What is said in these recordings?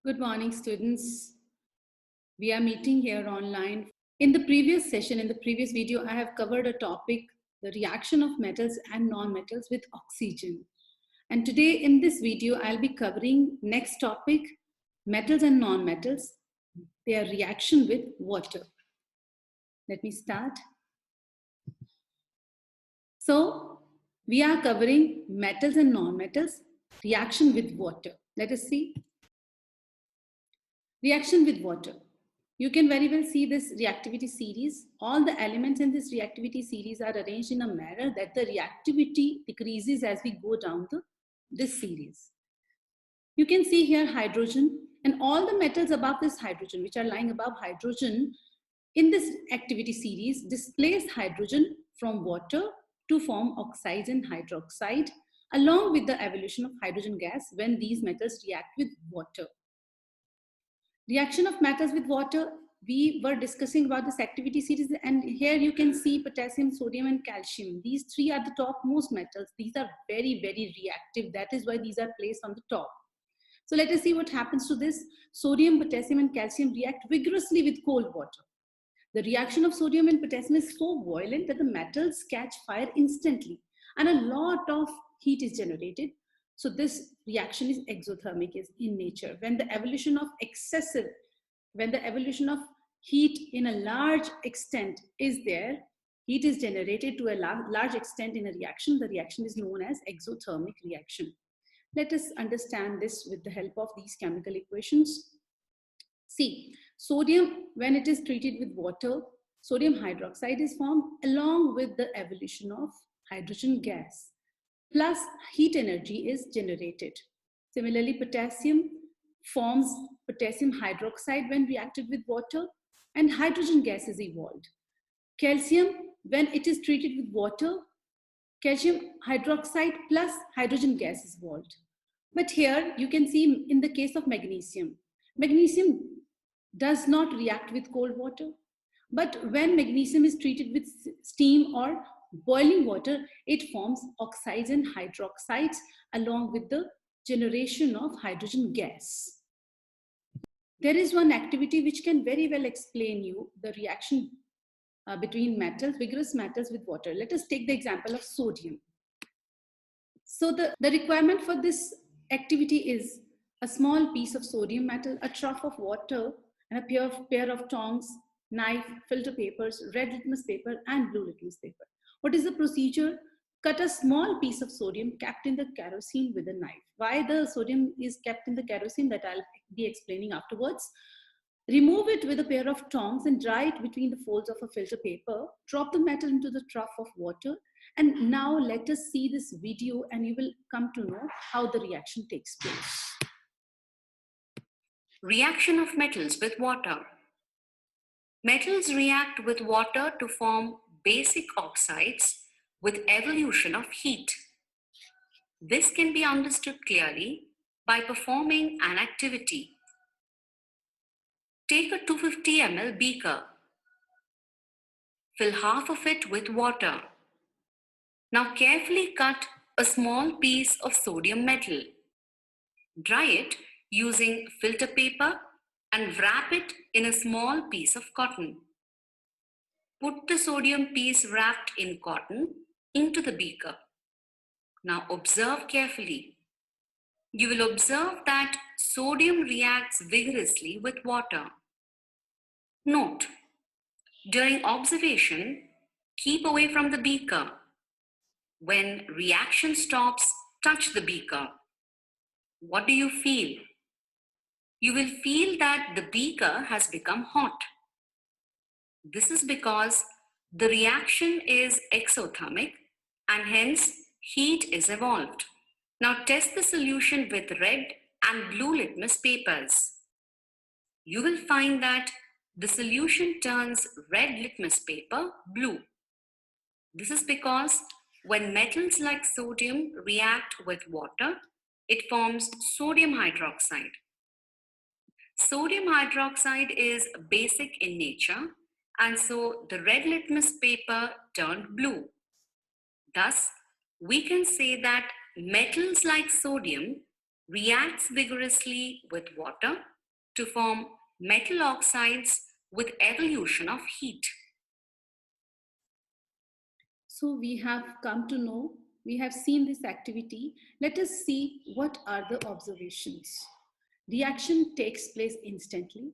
Good morning, students. We are meeting here online. In the previous session, in the previous video, I have covered a topic, the reaction of metals and non-metals with oxygen. And today in this video, I'll be covering next topic, metals and non-metals, their reaction with water. Let me start. So we are covering metals and non-metals, reaction with water. Let us see. Reaction with water. You can very well see this reactivity series. All the elements in this reactivity series are arranged in a manner that the reactivity decreases as we go down this series. You can see here hydrogen and all the metals above this hydrogen, which are lying above hydrogen in this activity series, displace hydrogen from water to form oxides and hydroxide along with the evolution of hydrogen gas when these metals react with water. Reaction of metals with water, we were discussing about this activity series, and here you can see potassium, sodium and calcium. These three are the topmost metals. These are very, very reactive. That is why these are placed on the top. So let us see what happens to this. Sodium, potassium and calcium react vigorously with cold water. The reaction of sodium and potassium is so violent that the metals catch fire instantly and a lot of heat is generated. So this reaction is exothermic in nature. When the evolution of heat in a large extent is there, heat is generated to a large extent in a reaction. The reaction is known as exothermic reaction. Let us understand this with the help of these chemical equations. See, sodium, when it is treated with water, sodium hydroxide is formed along with the evolution of hydrogen gas. Plus heat energy is generated. Similarly, potassium forms potassium hydroxide when reacted with water and hydrogen gas is evolved. Calcium, when it is treated with water, calcium hydroxide plus hydrogen gas is evolved. But here you can see in the case of magnesium, magnesium does not react with cold water. But when magnesium is treated with steam or boiling water, it forms oxides and hydroxides along with the generation of hydrogen gas. There is one activity which can very well explain you the reaction between metals, vigorous metals with water. Let us take the example of sodium. So the requirement for this activity is a small piece of sodium metal, a trough of water, and a pair of tongs, knife, filter papers, red litmus paper, and blue litmus paper. What is the procedure? Cut a small piece of sodium kept in the kerosene with a knife. Why the sodium is kept in the kerosene, that I'll be explaining afterwards. Remove it with a pair of tongs and dry it between the folds of a filter paper. Drop the metal into the trough of water. And now let us see this video and you will come to know how the reaction takes place. Reaction of metals with water. Metals react with water to form basic oxides with evolution of heat. This can be understood clearly by performing an activity. Take a 250 ml beaker. Fill half of it with water. Now carefully cut a small piece of sodium metal. Dry it using filter paper and wrap it in a small piece of cotton. Put the sodium piece wrapped in cotton into the beaker. Now observe carefully. You will observe that sodium reacts vigorously with water. Note, during observation, keep away from the beaker. When reaction stops, touch the beaker. What do you feel? You will feel that the beaker has become hot. This is because the reaction is exothermic and hence heat is evolved. Now test the solution with red and blue litmus papers. You will find that the solution turns red litmus paper blue. This is because when metals like sodium react with water, it forms sodium hydroxide. Sodium hydroxide is basic in nature, and so the red litmus paper turned blue. Thus, we can say that metals like sodium reacts vigorously with water to form metal oxides with evolution of heat. So we have come to know, we have seen this activity. Let us see what are the observations. Reaction takes place instantly.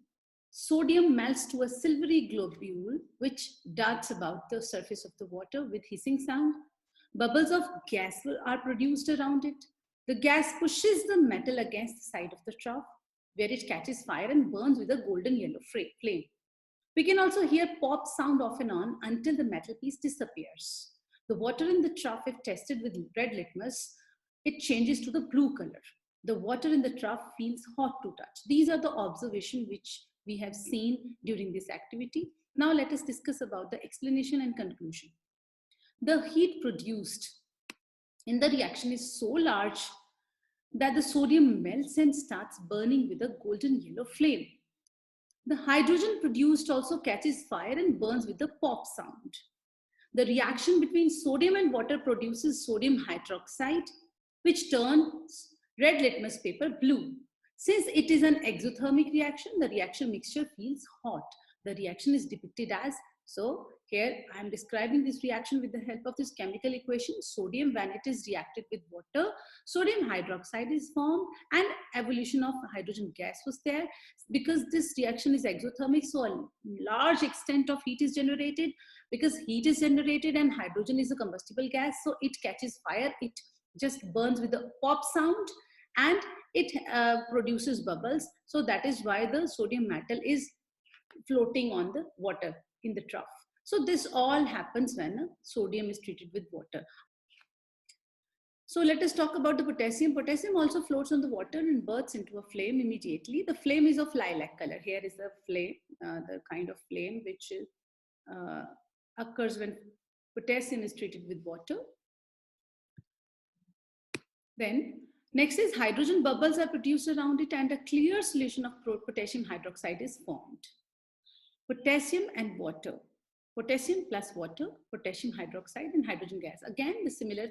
Sodium melts to a silvery globule which darts about the surface of the water with hissing sound. Bubbles of gas are produced around it. The gas pushes the metal against the side of the trough, where it catches fire and burns with a golden yellow flame. We can also hear pop sound off and on until the metal piece disappears. The water in the trough, if tested with red litmus, it changes to the blue color. The water in the trough feels hot to touch. These are the observations which we have seen during this activity. Now let us discuss about the explanation and conclusion. The heat produced in the reaction is so large that the sodium melts and starts burning with a golden yellow flame. The hydrogen produced also catches fire and burns with a pop sound. The reaction between sodium and water produces sodium hydroxide, which turns red litmus paper blue. Since it is an exothermic reaction, the reaction mixture feels hot. The reaction is depicted as, so here I am describing this reaction with the help of this chemical equation. Sodium, when it is reacted with water, sodium hydroxide is formed and evolution of hydrogen gas was there. Because this reaction is exothermic, so a large extent of heat is generated. Because heat is generated and hydrogen is a combustible gas, so it catches fire, it just burns with a pop sound and it produces bubbles. So that is why the sodium metal is floating on the water in the trough. So this all happens when sodium is treated with water. So let us talk about the potassium. Potassium also floats on the water and bursts into a flame immediately. The flame is of lilac color. Here is the flame, the kind of flame which occurs when potassium is treated with water. Then next is hydrogen bubbles are produced around it and a clear solution of potassium hydroxide is formed. Potassium and water. Potassium plus water, potassium hydroxide and hydrogen gas. Again, the similar,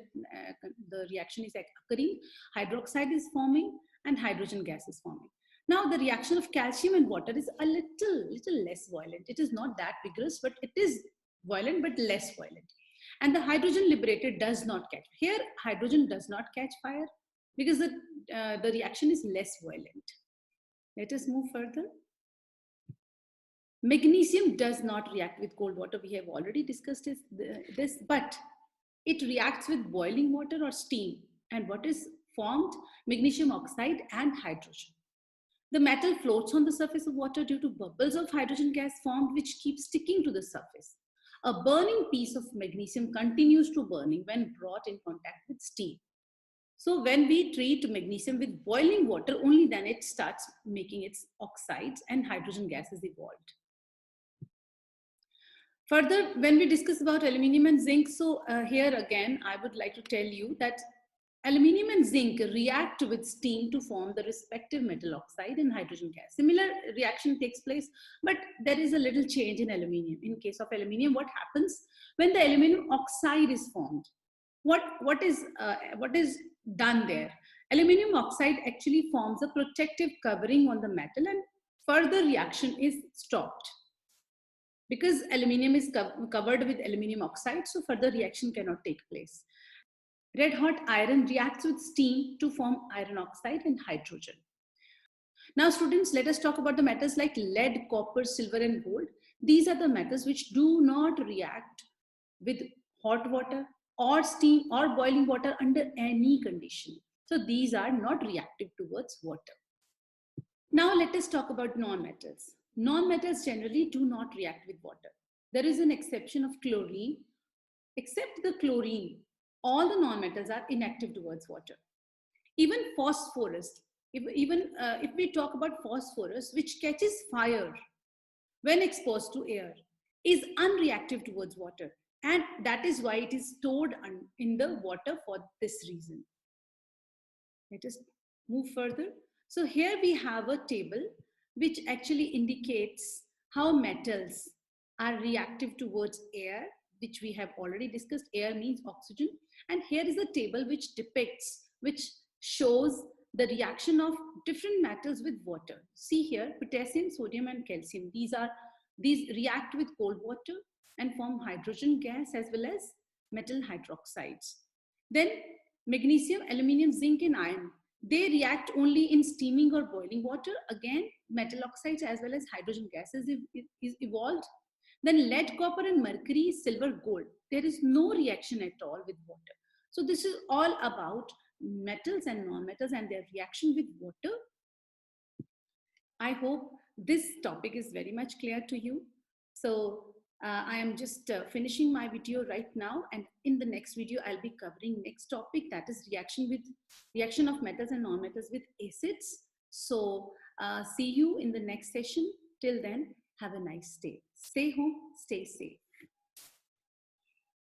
the reaction is occurring. Hydroxide is forming and hydrogen gas is forming. Now, the reaction of calcium and water is a little less violent. It is not that vigorous, but it is violent, but less violent. And the hydrogen liberated does not catch. Here, hydrogen does not catch fire because the reaction is less violent. Let us move further. Magnesium does not react with cold water. We have already discussed this, but it reacts with boiling water or steam. And what is formed? Magnesium oxide and hydrogen. The metal floats on the surface of water due to bubbles of hydrogen gas formed, which keep sticking to the surface. A burning piece of magnesium continues to burning when brought in contact with steam. So when we treat magnesium with boiling water, only then it starts making its oxides and hydrogen gas is evolved. Further, when we discuss about aluminium and zinc, so here again, I would like to tell you that aluminium and zinc react with steam to form the respective metal oxide and hydrogen gas. Similar reaction takes place, but there is a little change in aluminium. In case of aluminium, what happens when the aluminium oxide is formed? What is done there? Aluminium oxide actually forms a protective covering on the metal and further reaction is stopped. Because aluminium is covered with aluminium oxide, so further reaction cannot take place. Red hot iron reacts with steam to form iron oxide and hydrogen. Now students, let us talk about the metals like lead, copper, silver and gold. These are the metals which do not react with hot water or steam or boiling water under any condition. So these are not reactive towards water. Now let us talk about non-metals. Non-metals generally do not react with water. There is an exception of chlorine. Except the chlorine, all the non-metals are inactive towards water. Even phosphorus, if we talk about phosphorus, which catches fire when exposed to air, is unreactive towards water. And that is why it is stored in the water for this reason. Let us move further. So here we have a table which actually indicates how metals are reactive towards air, which we have already discussed. Air means oxygen. And here is a table which depicts, which shows the reaction of different metals with water. See here, potassium, sodium, and calcium. These react with cold water and form hydrogen gas as well as metal hydroxides. Then magnesium, aluminium, zinc, and iron. They react only in steaming or boiling water. Again, metal oxides as well as hydrogen gases is evolved. Then lead, copper, and mercury, silver, gold. There is no reaction at all with water. So this is all about metals and non-metals and their reaction with water. I hope this topic is very much clear to you. So I am just finishing my video right now, and in the next video I'll be covering next topic, that is reaction of metals and non-metals with acids. So see you in the next session. Till then, have a nice day. Stay home, stay safe.